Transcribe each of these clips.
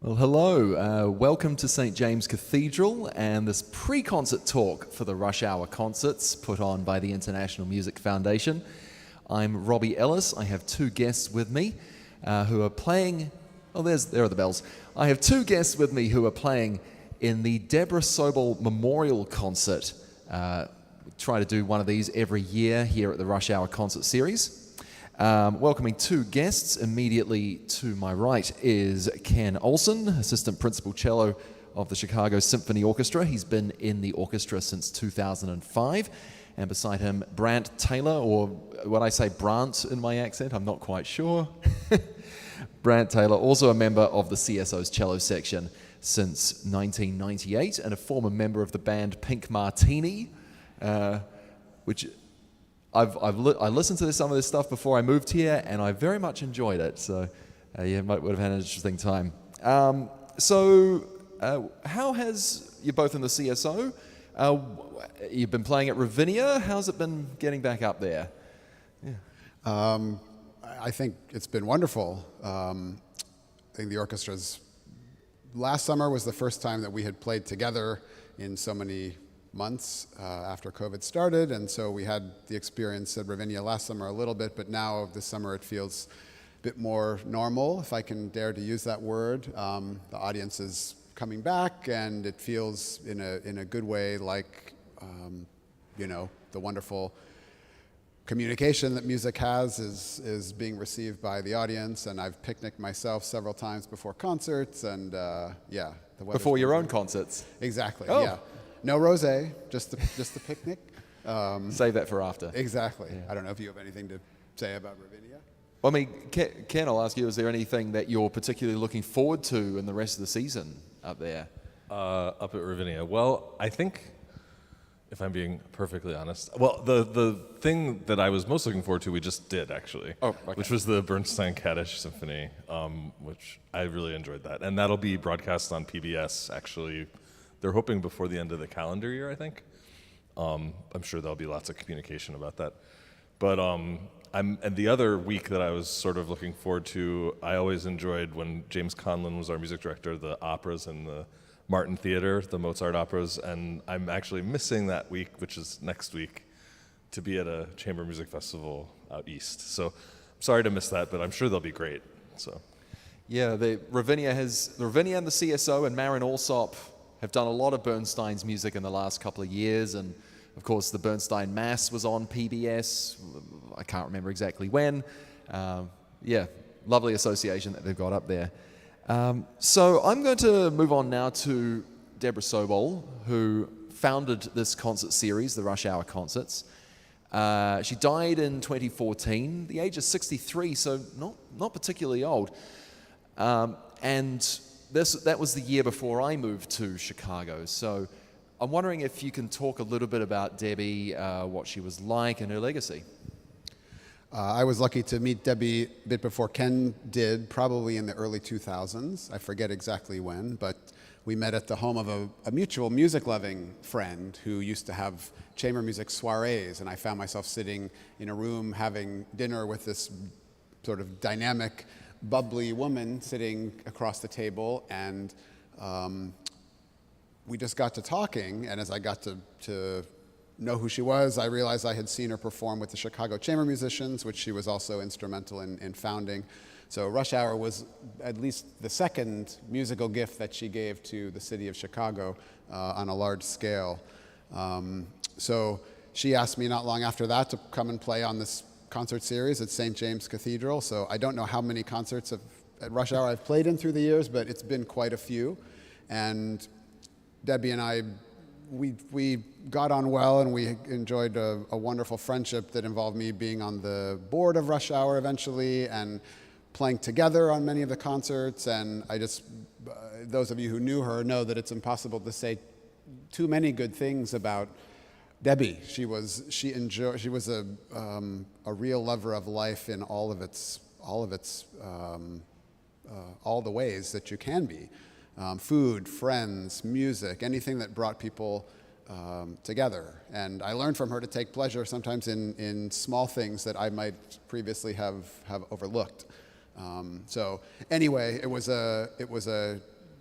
Well, hello. Welcome to St. James Cathedral and this pre-concert talk for the Rush Hour concerts put on by the International Music Foundation. I'm Robbie Ellis. I have two guests with me who are playing... Oh, there are the bells. I have two guests with me who are playing in the Deborah Sobol Memorial Concert. We try to do one of these every year here at the Rush Hour Concert Series. Welcoming two guests. Immediately to my right is Ken Olsen, Assistant Principal Cello of the Chicago Symphony Orchestra. He's been in the orchestra since 2005. And beside him, Brant Taylor, or when I say Brant in my accent, I'm not quite sure. Brant Taylor, also a member of the CSO's cello section since 1998 and a former member of the band Pink Martini, which... I listened to some of this stuff before I moved here, and I very much enjoyed it. So, would have had an interesting time. How has you both in the CSO? You've been playing at Ravinia. How's it been getting back up there? Yeah. I think it's been wonderful. I think the orchestra's last summer was the first time that we had played together in so many months after COVID started, and so we had the experience at Ravinia last summer a little bit, but now this summer it feels a bit more normal, if I can dare to use that word. The audience is coming back, and it feels in a good way like the wonderful communication that music has is being received by the audience, and I've picnicked myself several times before concerts, and the weather's before your own concerts? Exactly. Oh. Yeah. No rosé, just the picnic. Save that for after. Exactly. Yeah. I don't know if you have anything to say about Ravinia. Well, I mean, Ken, I'll ask you, is there anything that you're particularly looking forward to in the rest of the season up there? Up at Ravinia. Well, I think, if I'm being perfectly honest, well, the thing that I was most looking forward to, we just did, actually. Oh, okay. Which was the Bernstein-Kaddish Symphony, which I really enjoyed that. And that'll be broadcast on PBS, actually. They're hoping before the end of the calendar year, I think. I'm sure there'll be lots of communication about that. But and the other week that I was sort of looking forward to, I always enjoyed when James Conlon was our music director, the operas in the Martin Theater, the Mozart operas, and I'm actually missing that week, which is next week, to be at a chamber music festival out east. So I'm sorry to miss that, but I'm sure they'll be great. So. Yeah, the Ravinia and the CSO and Marin Alsop have done a lot of Bernstein's music in the last couple of years, and of course the Bernstein Mass was on PBS. I can't remember exactly when. Lovely association that they've got up there. So I'm going to move on now to Deborah Sobol, who founded this concert series, the Rush Hour Concerts. She died in 2014, the age of 63, so not particularly old. And that was the year before I moved to Chicago. So I'm wondering if you can talk a little bit about Debbie, what she was like, and her legacy. I was lucky to meet Debbie a bit before Ken did, probably in the early 2000s. I forget exactly when, but we met at the home of a mutual music-loving friend who used to have chamber music soirees, and I found myself sitting in a room having dinner with this sort of dynamic, bubbly woman sitting across the table, and we just got to talking, and as I got to know who she was, I realized I had seen her perform with the Chicago Chamber Musicians, which she was also instrumental in founding. So Rush Hour was at least the second musical gift that she gave to the city of Chicago on a large scale. So she asked me not long after that to come and play on this concert series at St. James Cathedral. So I don't know how many concerts at Rush Hour I've played in through the years, but it's been quite a few. And Debbie and I, we got on well, and we enjoyed a wonderful friendship that involved me being on the board of Rush Hour eventually and playing together on many of the concerts. And I just, those of you who knew her know that it's impossible to say too many good things about Debbie. She was a real lover of life in all the ways that you can be. Food, friends, music, anything that brought people together. And I learned from her to take pleasure sometimes in small things that I might previously have overlooked. So anyway, it was a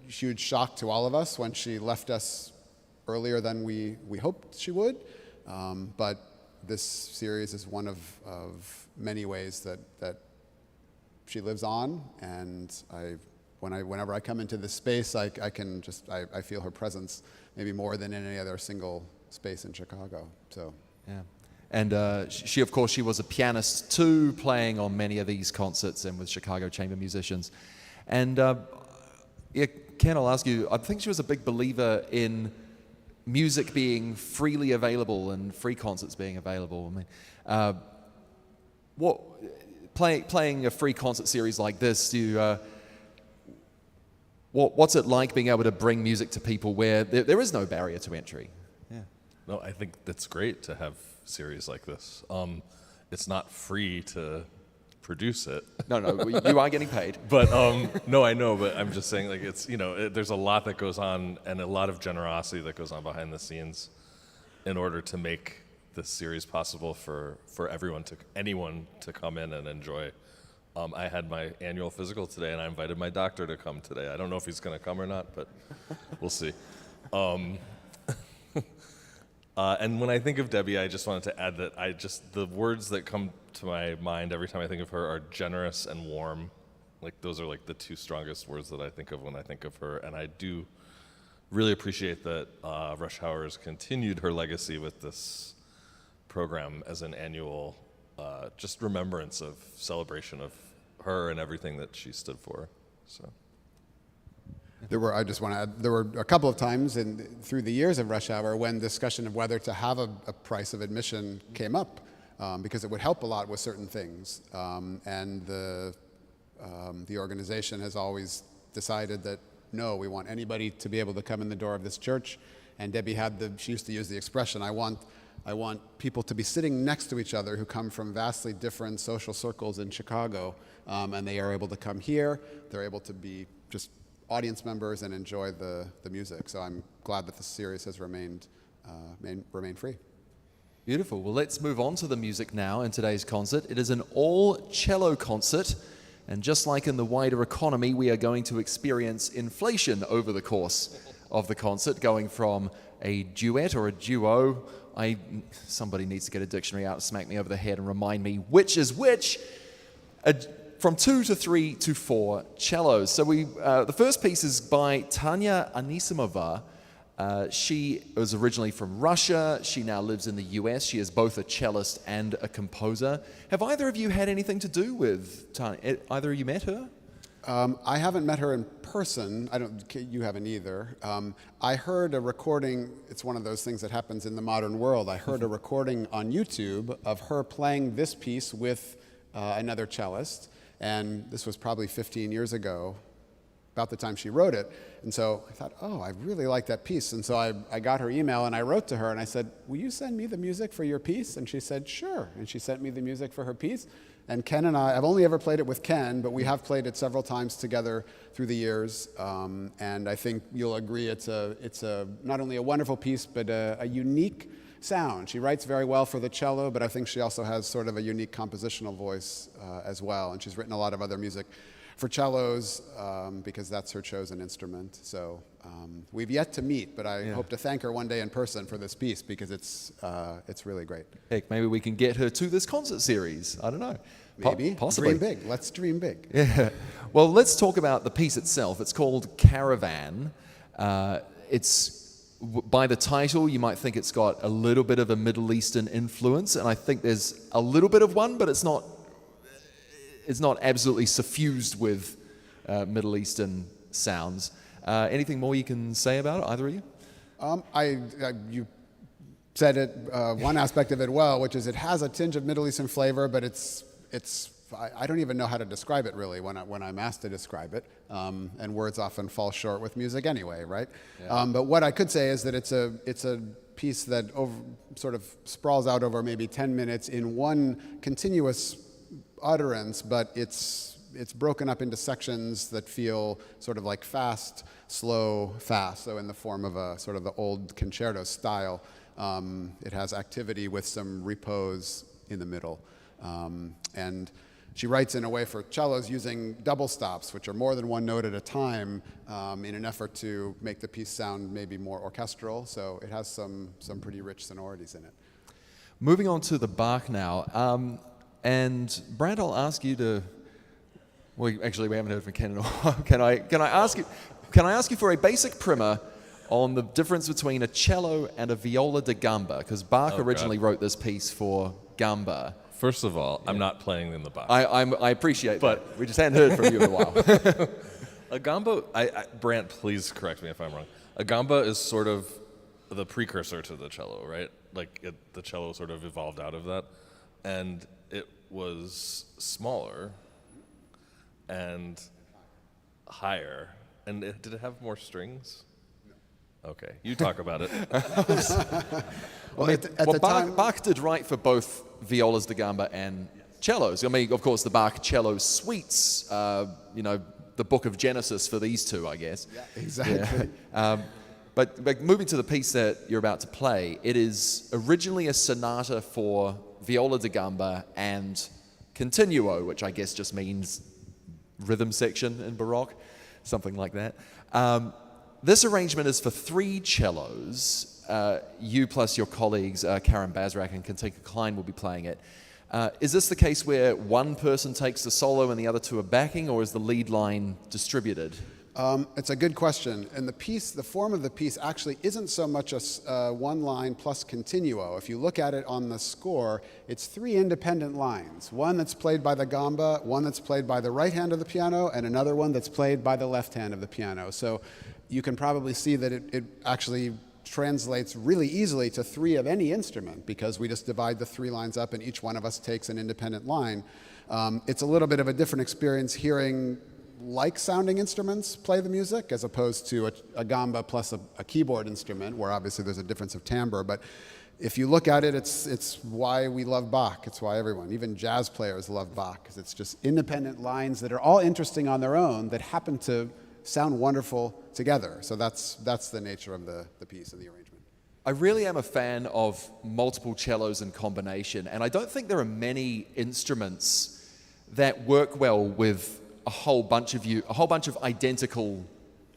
huge shock to all of us when she left us earlier than we hoped she would. But this series is one of many ways that she lives on, and whenever I come into this space, I feel her presence maybe more than in any other single space in Chicago. So yeah. And she, of course, she was a pianist too, playing on many of these concerts and with Chicago chamber musicians. And yeah, Ken, I'll ask you, I think she was a big believer in music being freely available and free concerts being available. I mean, playing a free concert series like this, what's it like being able to bring music to people where there is no barrier to entry? Yeah. No, I think that's great to have series like this. It's not free to produce it. No, you are getting paid. But no, I know, but I'm just saying, like, it's, there's a lot that goes on and a lot of generosity that goes on behind the scenes in order to make this series possible for anyone to come in and enjoy. I had my annual physical today, and I invited my doctor to come today. I don't know if he's going to come or not, but we'll see. And when I think of Debbie, I just wanted to add that the words that come to my mind every time I think of her are generous and warm. Like, those are like the two strongest words that I think of when I think of her. And I do really appreciate that Rush Hour has continued her legacy with this program as an annual just remembrance of celebration of her and everything that she stood for. So. I just want to add, there were a couple of times through the years of Rush Hour when discussion of whether to have a price of admission came up, because it would help a lot with certain things. And the organization has always decided that, no, we want anybody to be able to come in the door of this church. And Debbie she used to use the expression, I want people to be sitting next to each other who come from vastly different social circles in Chicago, and they are able to come here. They're able to be just audience members and enjoy the music. So I'm glad that the series has remained free. Beautiful. Well, let's move on to the music now in today's concert. It is an all-cello concert, and just like in the wider economy, we are going to experience inflation over the course of the concert, going from a duet or a duo. Somebody needs to get a dictionary out, smack me over the head, and remind me which is which. From 2 to 3 to 4 cellos. So the first piece is by Tanya Anisimova. She was originally from Russia. She now lives in the US. She is both a cellist and a composer. Have either of you had anything to do with Tanya? Either of you met her? I haven't met her in person. You haven't either. I heard a recording. It's one of those things that happens in the modern world. I heard a recording on YouTube of her playing this piece with another cellist. And this was probably 15 years ago, about the time she wrote it. And so I thought, oh, I really like that piece. And so I got her email and I wrote to her and I said, will you send me the music for your piece? And she said, sure. And she sent me the music for her piece. And Ken and I've only ever played it with Ken, but we have played it several times together through the years. And I think you'll agree it's not only a wonderful piece, but a unique sound. She writes very well for the cello, but I think she also has sort of a unique compositional voice as well. And she's written a lot of other music for cellos because that's her chosen instrument. So we've yet to meet, but I hope to thank her one day in person for this piece because it's really great. Heck, maybe we can get her to this concert series. I don't know. Maybe. Possibly. Dream big. Let's dream big. Yeah. Well, let's talk about the piece itself. It's called Caravan. By the title, you might think it's got a little bit of a Middle Eastern influence, and I think there's a little bit of one, but it's not absolutely suffused with Middle Eastern sounds. Anything more you can say about it, either of you? You said it, one aspect of it well, which is it has a tinge of Middle Eastern flavor, but I don't even know how to describe it really when I'm asked to describe it, and words often fall short with music anyway, right? Yeah. But what I could say is that it's a piece that sort of sprawls out over maybe 10 minutes in one continuous utterance, but it's broken up into sections that feel sort of like fast, slow, fast, so in the form of a sort of the old concerto style. It has activity with some repose in the middle. And she writes in a way for cellos using double stops, which are more than one note at a time, in an effort to make the piece sound maybe more orchestral. So it has some pretty rich sonorities in it. Moving on to the Bach now, and Brant, I'll ask you to. Well, actually, we haven't heard from Ken in a while. Can I ask you for a basic primer on the difference between a cello and a viola da gamba? Because Bach originally wrote this piece for gamba. First of all, I'm not playing in the Bach. I appreciate that. We just hadn't heard from you in a while. A gamba, Brant, please correct me if I'm wrong. A gamba is sort of the precursor to the cello, right? Like the cello sort of evolved out of that. And it was smaller and higher. And did it have more strings? No. Okay, you talk about it. Bach did write for both violas da gamba and cellos. I mean, of course, the Bach cello suites, the book of Genesis for these two, I guess. Yeah, exactly. Yeah. But moving to the piece that you're about to play, it is originally a sonata for viola da gamba and continuo, which I guess just means rhythm section in Baroque, something like that. This arrangement is for 3 cellos. You plus your colleagues, Karen Basrak and Katinka Kleijn, will be playing it. Is this the case where one person takes the solo and the other 2 are backing, or is the lead line distributed? It's a good question. And the form of the piece actually isn't so much a one line plus continuo. If you look at it on the score, it's 3 independent lines. One that's played by the gamba, one that's played by the right hand of the piano, and another one that's played by the left hand of the piano. So you can probably see that it actually translates really easily to 3 of any instrument, because we just divide the 3 lines up and each one of us takes an independent line. It's a little bit of a different experience hearing like sounding instruments play the music as opposed to a gamba plus a keyboard instrument, where obviously there's a difference of timbre. But if you look at it, it's why we love Bach. It's why everyone, even jazz players, love Bach, because it's just independent lines that are all interesting on their own that happen to sound wonderful together. So that's the nature of the piece and the arrangement. I really am a fan of multiple cellos in combination, and I don't think there are many instruments that work well with a whole bunch of identical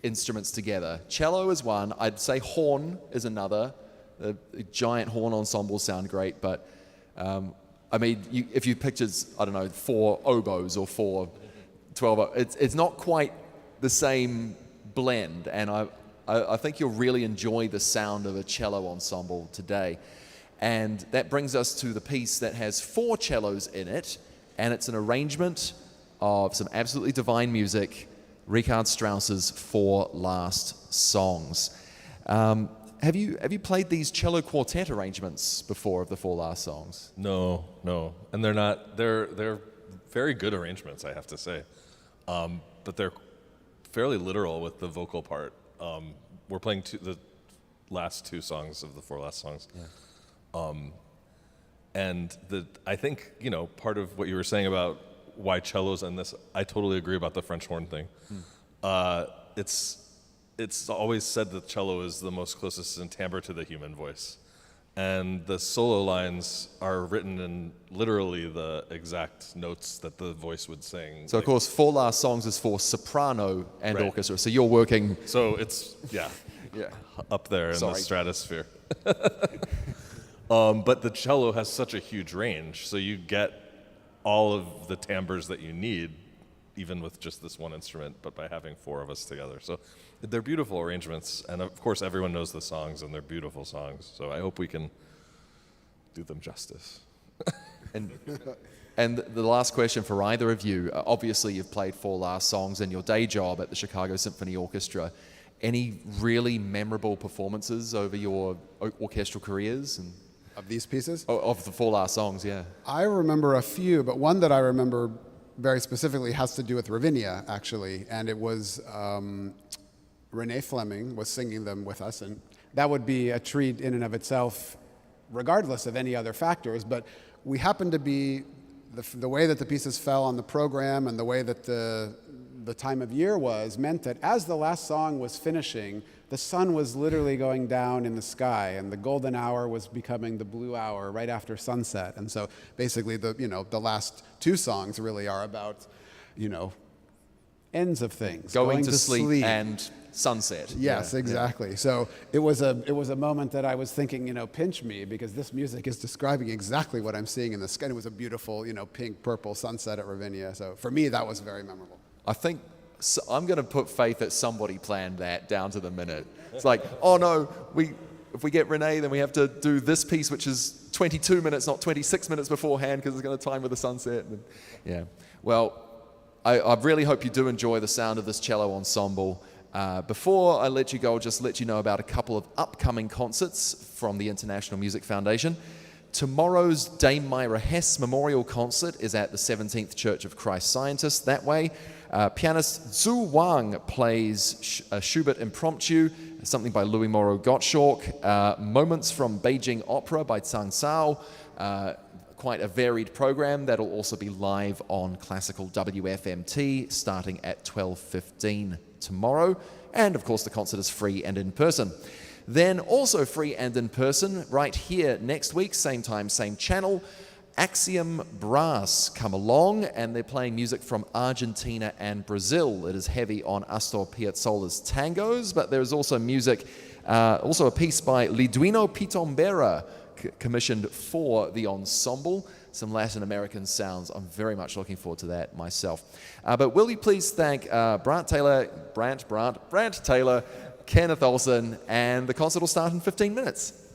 instruments together. Cello is one. I'd say horn is another. The giant horn ensembles sound great, but if you pictured, 4 oboes or 4 12, it's not quite the same blend, and I think you'll really enjoy the sound of a cello ensemble today. And that brings us to the piece that has 4 cellos in it, and it's an arrangement of some absolutely divine music, Richard Strauss's 4 Last Songs. Have you played these cello quartet arrangements before of the 4 Last Songs? No, and they're very good arrangements, I have to say, but they're fairly literal with the vocal part. We're playing the last 2 songs of the 4 Last Songs. Yeah. And I think, part of what you were saying about why cellos and this, I totally agree about the French horn thing. It's always said that cello is the most closest in timbre to the human voice. And the solo lines are written in literally the exact notes that the voice would sing. So, of course, 4 Last Songs is for soprano and orchestra. So you're working... So it's, up there in the stratosphere. But the cello has such a huge range, so you get all of the timbres that you need, even with just this one instrument, but by having 4 of us together. So they're beautiful arrangements, and of course everyone knows the songs, and they're beautiful songs. So I hope we can do them justice. And the last question for either of you, obviously you've played 4 Last Songs in your day job at the Chicago Symphony Orchestra. Any really memorable performances over your orchestral careers? Of these pieces? Of the 4 Last Songs, yeah. I remember a few, but one that I remember very specifically has to do with Ravinia, actually, and it was Renee Fleming was singing them with us, and that would be a treat in and of itself, regardless of any other factors. But we happened to be, the way that the pieces fell on the program and the way that the time of year was meant that as the last song was finishing, the sun was literally going down in the sky, and the golden hour was becoming the blue hour right after sunset. And so basically the last two songs really are about, ends of things. Going to sleep and sunset. Yes, exactly. So it was a moment that I was thinking, pinch me, because this music is describing exactly what I'm seeing in the sky. It was a beautiful, pink, purple sunset at Ravinia. So for me, that was very memorable. I think I'm going to put faith that somebody planned that down to the minute. It's like, oh no, if we get Renee, then we have to do this piece, which is 22 minutes, not 26 minutes beforehand, because it's going to time with the sunset. And, yeah. Well, I really hope you do enjoy the sound of this cello ensemble. Before I let you go, I'll just let you know about a couple of upcoming concerts from the International Music Foundation. Tomorrow's Dame Myra Hess Memorial Concert is at the 17th Church of Christ Scientist that way. Pianist Zhu Wang plays a Schubert Impromptu, something by Louis Moreau Gottschalk, Moments from Beijing Opera by Zhang Cao, quite a varied program that'll also be live on classical WFMT starting at 12:15 tomorrow. And of course the concert is free and in person. Then also free and in person right here next week, same time, same channel, Axiom Brass come along, and they're playing music from Argentina and Brazil. It is heavy on Astor Piazzolla's tangos, but there's also music, also a piece by Liduino Pitombera commissioned for the ensemble. Some Latin American sounds. I'm very much looking forward to that myself. But will you please thank Brant Taylor, Kenneth Olsen, and the concert will start in 15 minutes.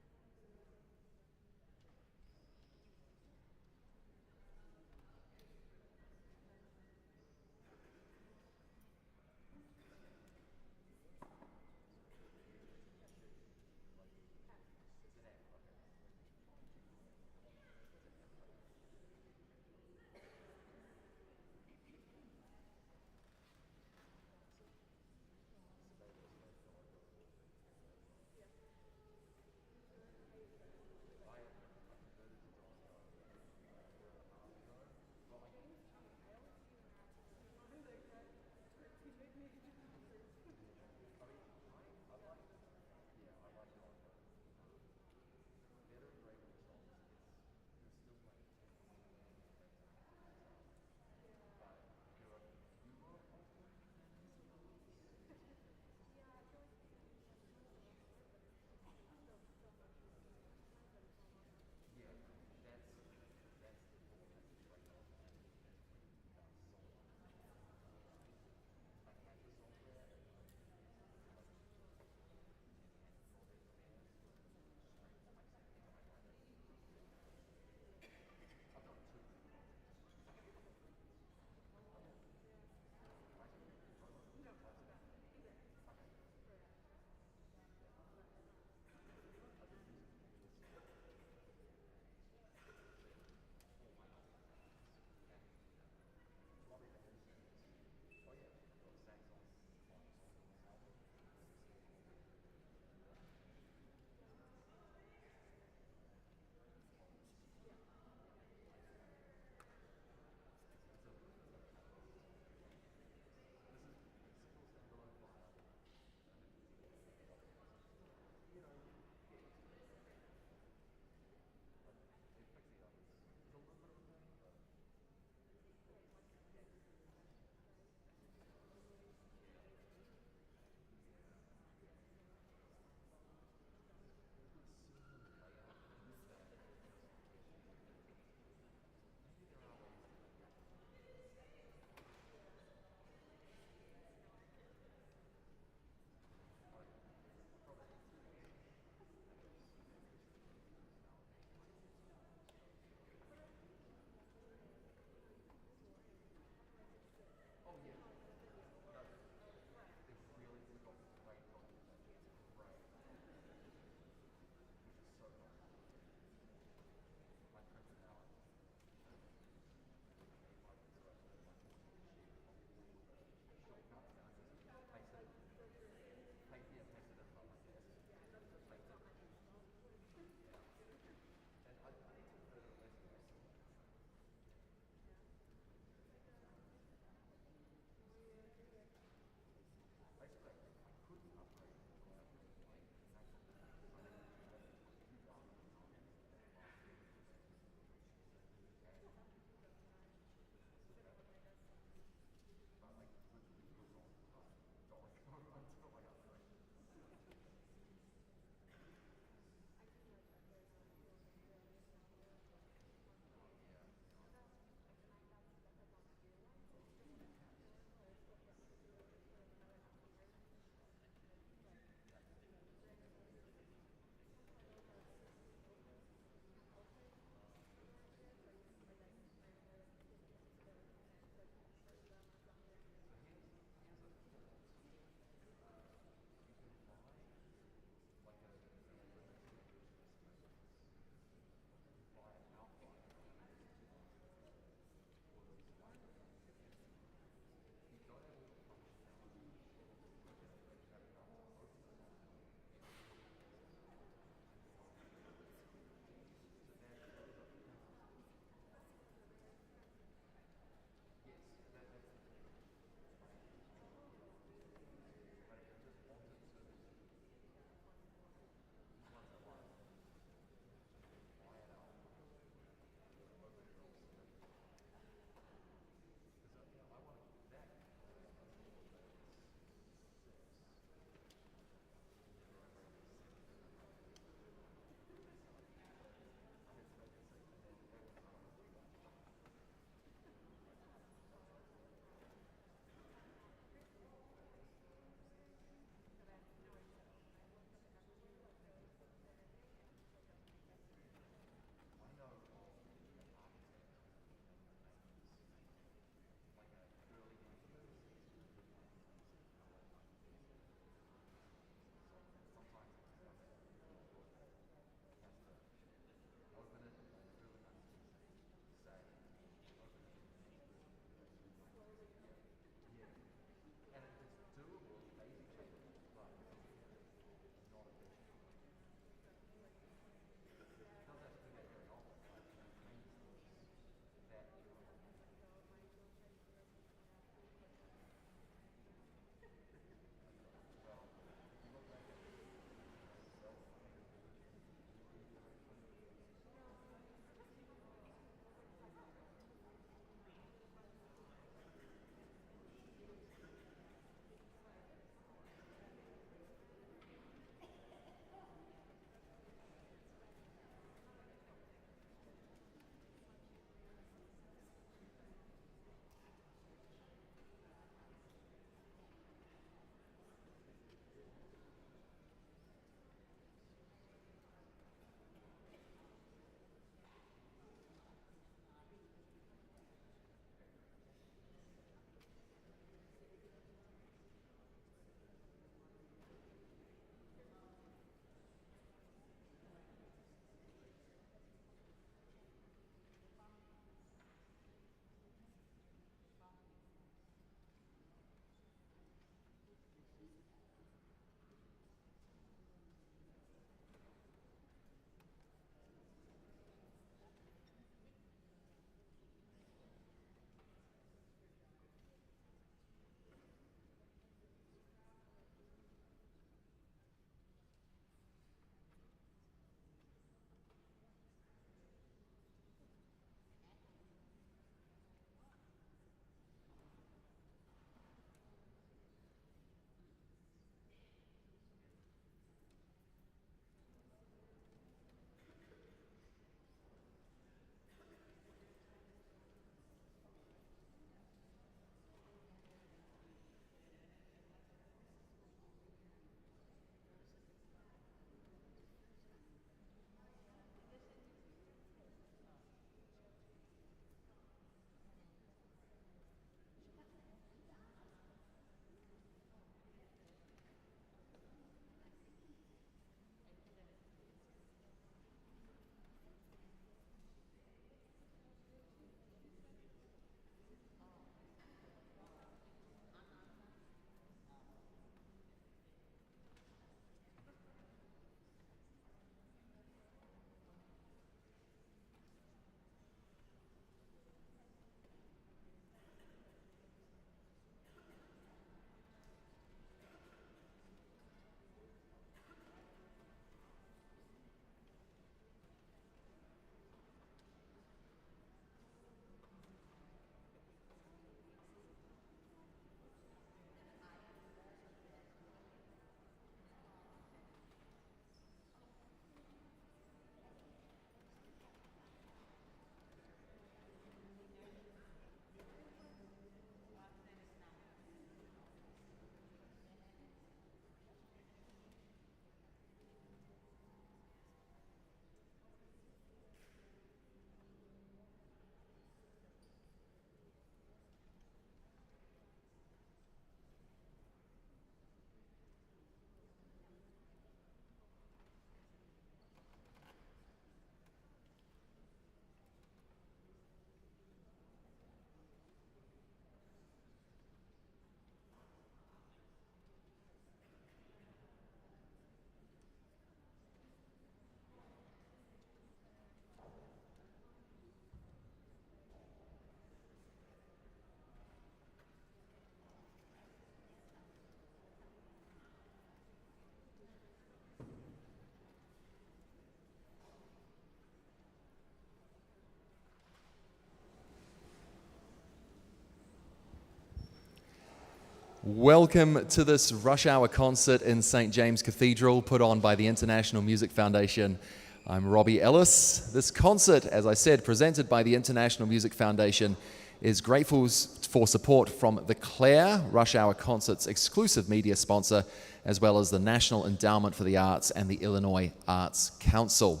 Welcome to this Rush Hour concert in St. James Cathedral, put on by the International Music Foundation. I'm Robbie Ellis. This concert, as I said, presented by the International Music Foundation, is grateful for support from the Claire, Rush Hour Concert's exclusive media sponsor, as well as the National Endowment for the Arts and the Illinois Arts Council.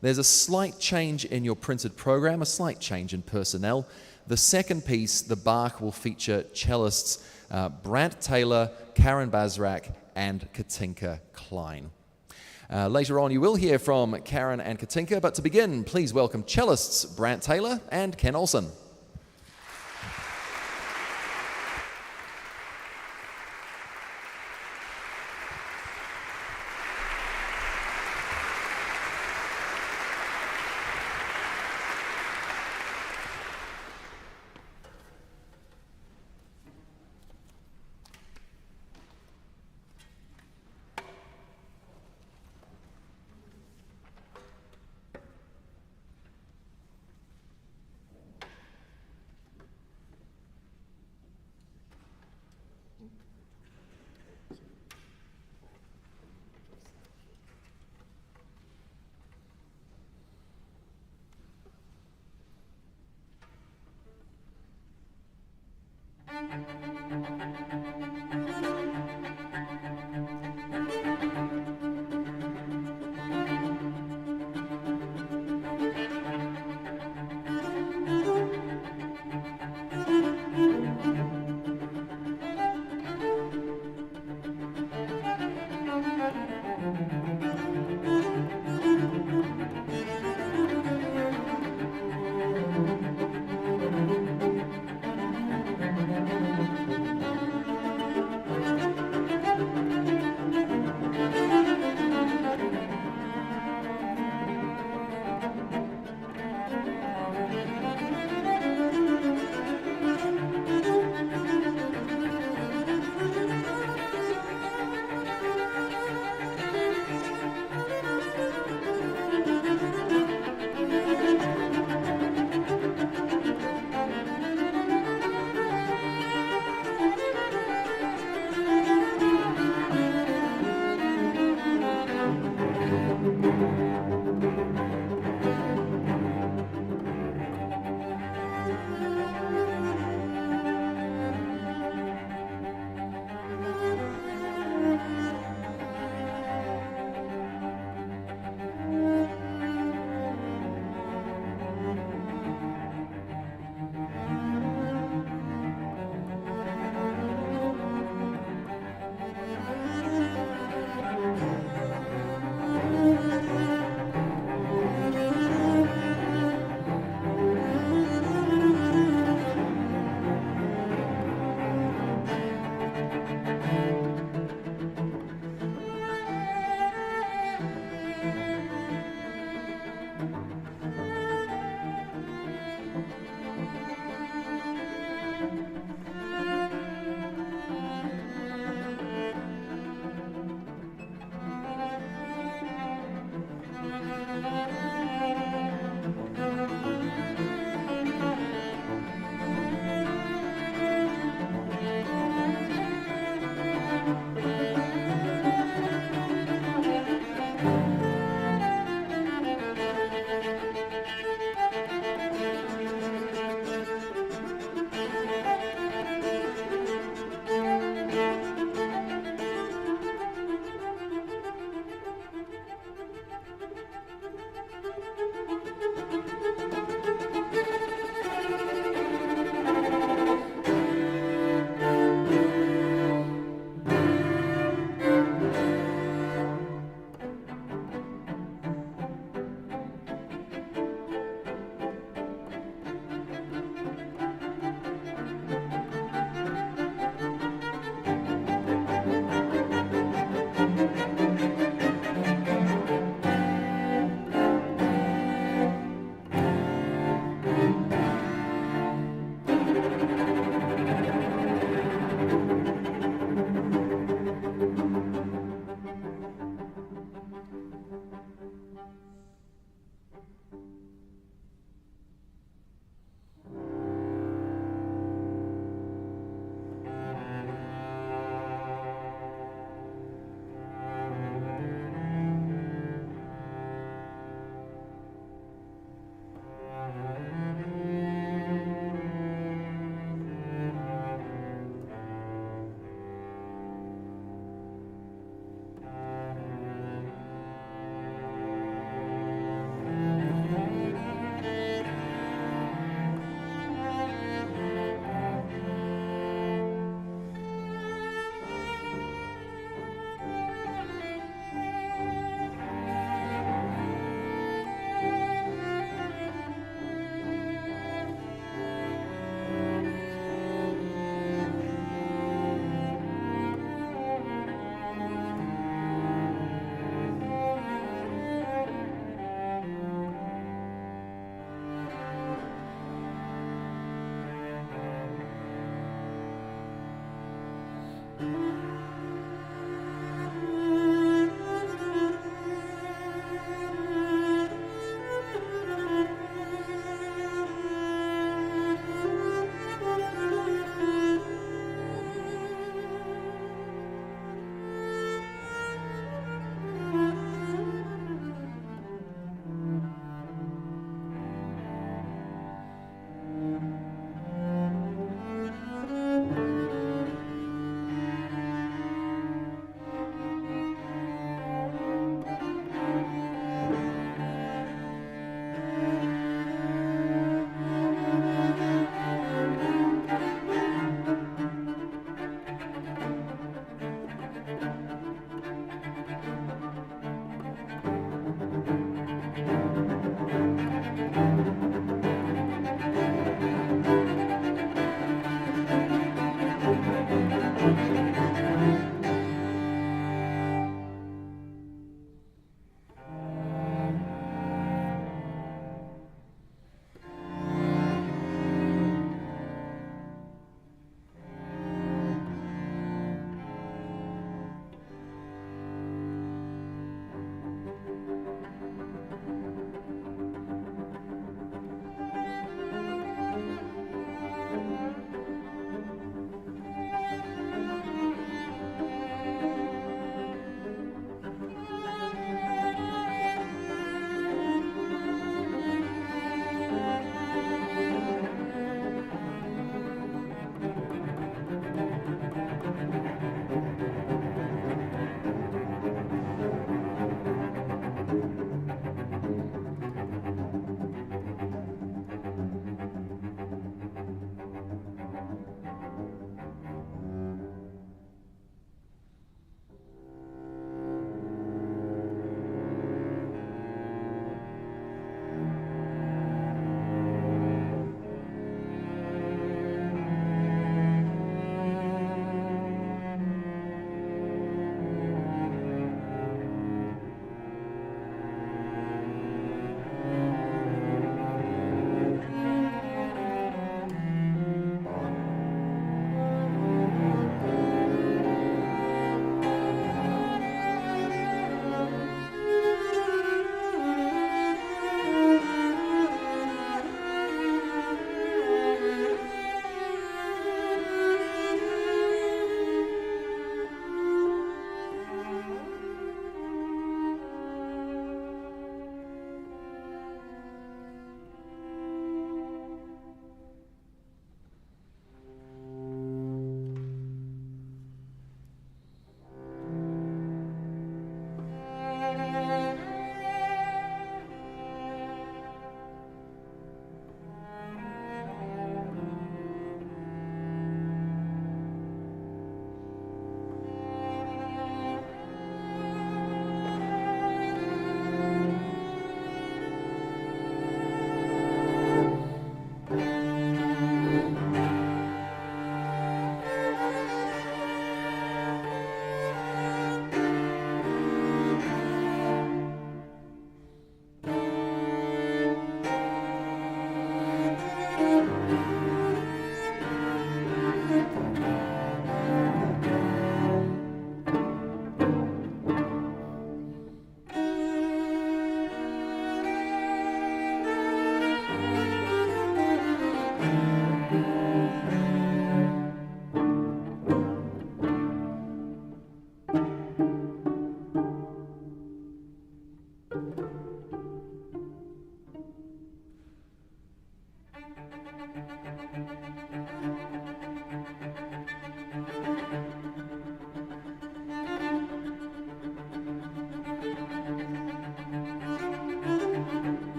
There's a slight change in your printed program, a slight change in personnel. The second piece, the Bach, will feature cellists Brant Taylor, Karen Basrak, and Katinka Kleijn. Later on, you will hear from Karen and Katinka, but to begin, please welcome cellists Brant Taylor and Ken Olsen.